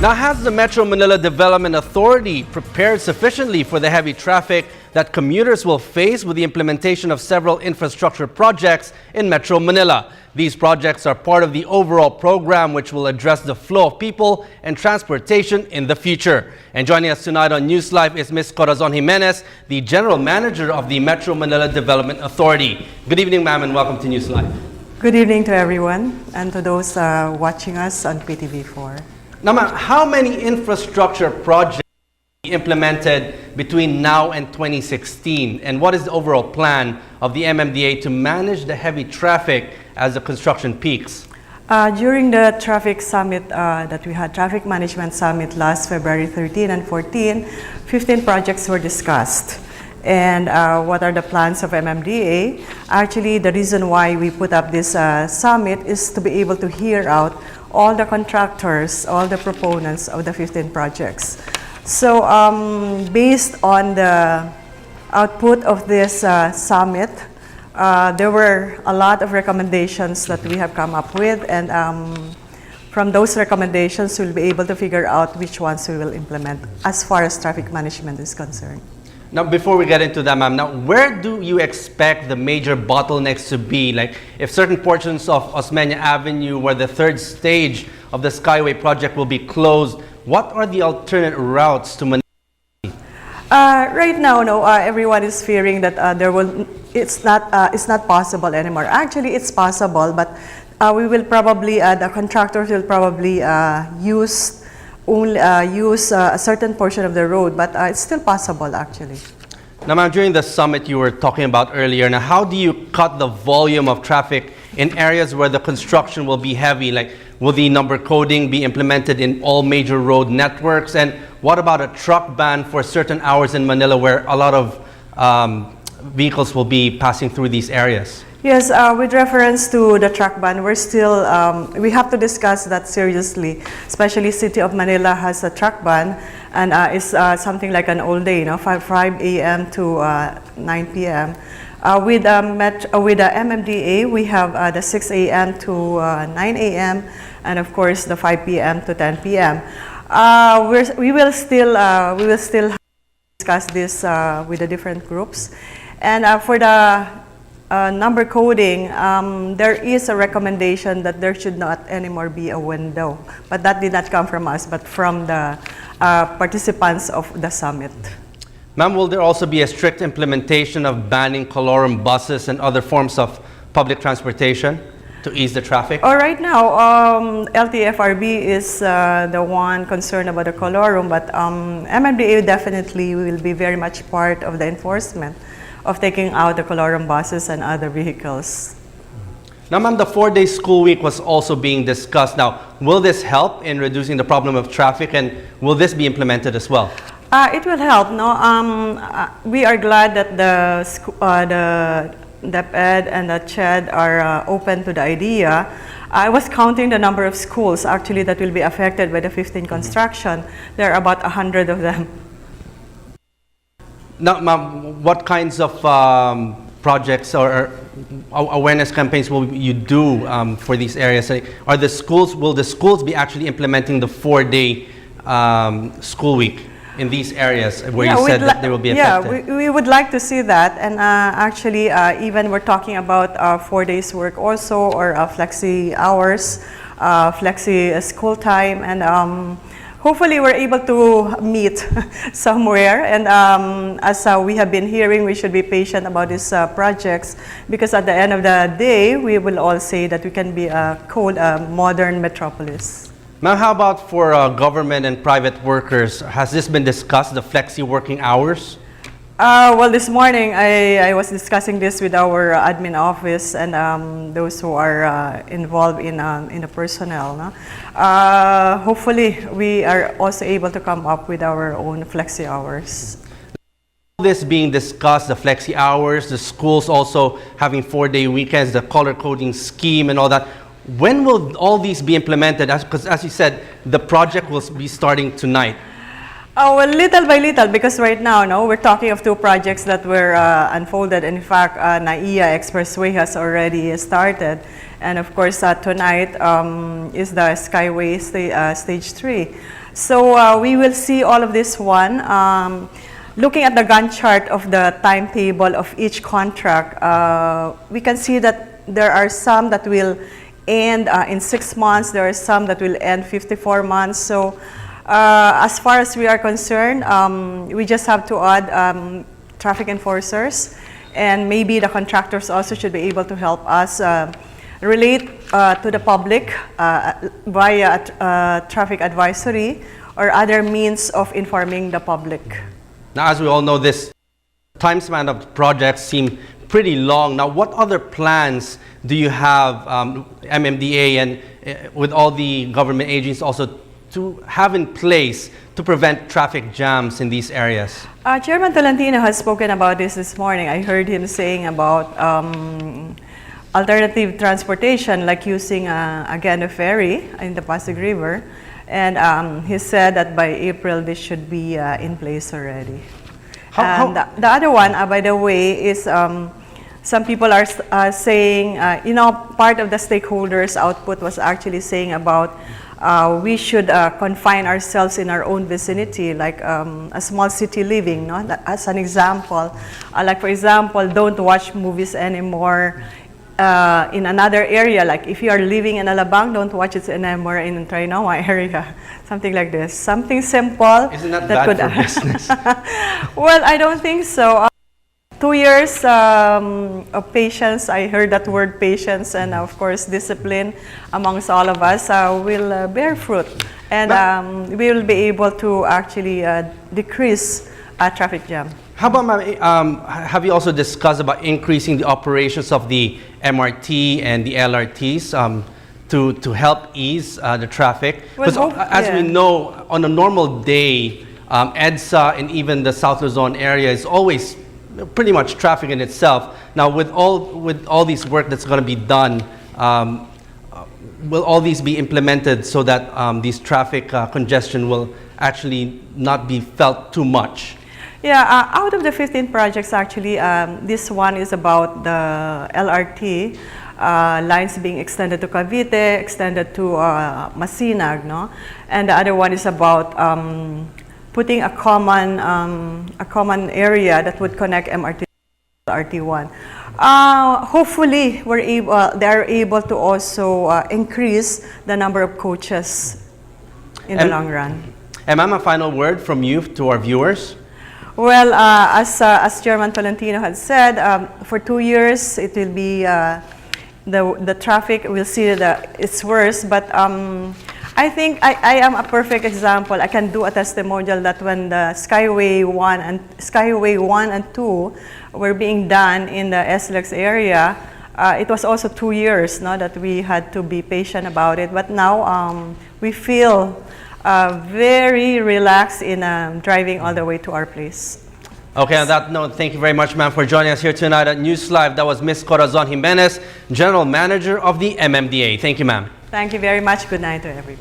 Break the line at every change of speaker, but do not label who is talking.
Now, has the Metro Manila Development Authority prepared sufficiently for the heavy traffic that commuters will face with the implementation of several infrastructure projects in Metro Manila? These projects are part of the overall program which will address the flow of people and transportation in the future. And joining us tonight on NewsLife is Ms. Corazon Jimenez, the General Manager of the Metro Manila Development Authority. Good evening, ma'am, and welcome to NewsLife.
Good evening to everyone and to those watching us on PTV4.
Now, ma'am, how many infrastructure projects will be implemented between now and 2016? And what is the overall plan of the MMDA to manage the heavy traffic as the construction peaks?
During the traffic summit that we had, Traffic Management Summit last February 13 and 14, 15 projects were discussed. And what are the plans of MMDA? Actually, the reason why we put up this summit is to be able to hear out all the contractors, all the proponents of the 15 projects. So based on the output of this summit, there were a lot of recommendations that we have come up with, and from those recommendations, we'll be able to figure out which ones we will implement as far as traffic management is concerned.
Now, before we get into that, ma'am, now where do you expect the major bottlenecks to be? Like, if certain portions of Osmeña Avenue, where the third stage of the Skyway project will be closed, what are the alternate routes to Manila?
Right now, no, everyone is fearing that it's not possible anymore. Actually, it's possible, but we will probably the contractors will probably use a certain portion of the road, but it's still possible actually.
Now, ma'am, during the summit you were talking about earlier, now how do you cut the volume of traffic in areas where the construction will be heavy? Like, will the number coding be implemented in all major road networks? And what about a truck ban for certain hours in Manila where a lot of vehicles will be passing through these areas?
Yes, with reference to the truck ban, we're still, we have to discuss that seriously, especially City of Manila has a truck ban, and it's something like an all day, 5 a.m. to 9 p.m. With the MMDA, we have the 6 a.m. to 9 a.m. and of course the 5 p.m. to 10 p.m. We will still discuss this with the different groups, and for the number coding, there is a recommendation that there should not anymore be a window, but that did not come from us, but from the participants of the summit.
Ma'am, will there also be a strict implementation of banning colorum buses and other forms of public transportation to ease the traffic?
Right now, LTFRB is the one concerned about the colorum, but MMDA definitely will be very much part of the enforcement of taking out the colorum buses and other vehicles.
Now, ma'am, the 4-day school week was also being discussed. Now, will this help in reducing the problem of traffic, and will this be implemented as well?
It will help. No, we are glad that the DepEd and the CHED are open to the idea. I was counting the number of schools actually that will be affected by the 15 construction. There are about 100 of them.
Now, ma'am, what kinds of projects or awareness campaigns will you do for these areas? Will the schools be actually implementing the 4-day school week in these areas where you said that they will be affected?
Yeah, we would like to see that, and actually even we're talking about 4 days work also, or flexi hours, flexi school time, and hopefully we're able to meet somewhere, and as we have been hearing, we should be patient about these projects, because at the end of the day, we will all say that we can be called a modern metropolis.
Ma'am, how about for government and private workers? Has this been discussed, the flexi working hours?
Well, this morning I was discussing this with our admin office and those who are involved in the personnel. No? Hopefully, we are also able to come up with our own flexi hours.
This being discussed, the flexi hours, the schools also having 4-day weekends, the color coding scheme and all that. When will all these be implemented? Because as you said, the project will be starting tonight.
Oh, well, little by little, because right now, no, we're talking of 2 projects that were unfolded. In fact, NAIA Expressway has already started, And of course, tonight is the Skyway Stage 3. So we will see all of this one. Looking at the Gantt chart of the timetable of each contract, we can see that there are some that will end in 6 months. There are some that will end 54 months. So as far as we are concerned, we just have to add traffic enforcers, and maybe the contractors also should be able to help us relate to the public via traffic advisory or other means of informing the public.
Now, as we all know, this time span of projects seem pretty long. Now, what other plans do you have, MMDA and with all the government agencies also to have in place to prevent traffic jams in these areas?
Chairman Tolentino has spoken about this morning. I heard him saying about alternative transportation, like using again a ferry in the Pasig River, and he said that by April this should be in place already. The other one, by the way, is some people are saying, part of the stakeholders' output was actually saying about we should confine ourselves in our own vicinity, like a small city living, no? As an example. Like, for example, don't watch movies anymore in another area. Like, if you are living in Alabang, don't watch it anymore in Trinoma area. Something like this. Something simple.
Isn't that bad for business?
Well, I don't think so. 2 years of patience, I heard that word patience, and of course discipline amongst all of us will bear fruit, and we will be able to actually decrease traffic jam.
How about, ma'am, have you also discussed about increasing the operations of the MRT and the LRTs to help ease the traffic? Because as we know, on a normal day, EDSA and even the South Luzon area is always pretty much traffic in itself. Now, with all these work that's going to be done, will all these be implemented so that these traffic congestion will actually not be felt too much?
Yeah, out of the 15 projects, actually, this one is about the LRT lines being extended to Cavite, extended to Masinag, no? And the other one is about putting a common area that would connect MRT to RT1. Hopefully, they're able to also increase the number of coaches in the long run.
And ma'am, a final word from you to our viewers?
Well, as Chairman Tolentino had said, for 2 years it will be the traffic. We'll see that it's worse, but I think I am a perfect example. I can do a testimonial that when the Skyway 1 and 2 were being done in the SLEX area, it was also 2 years, no, that we had to be patient about it. But now we feel very relaxed in driving all the way to our place.
Okay, on that note, thank you very much, ma'am, for joining us here tonight at NewsLife. That was Ms. Corazon Jimenez, General Manager of the MMDA. Thank you, ma'am.
Thank you very much. Good night to everybody.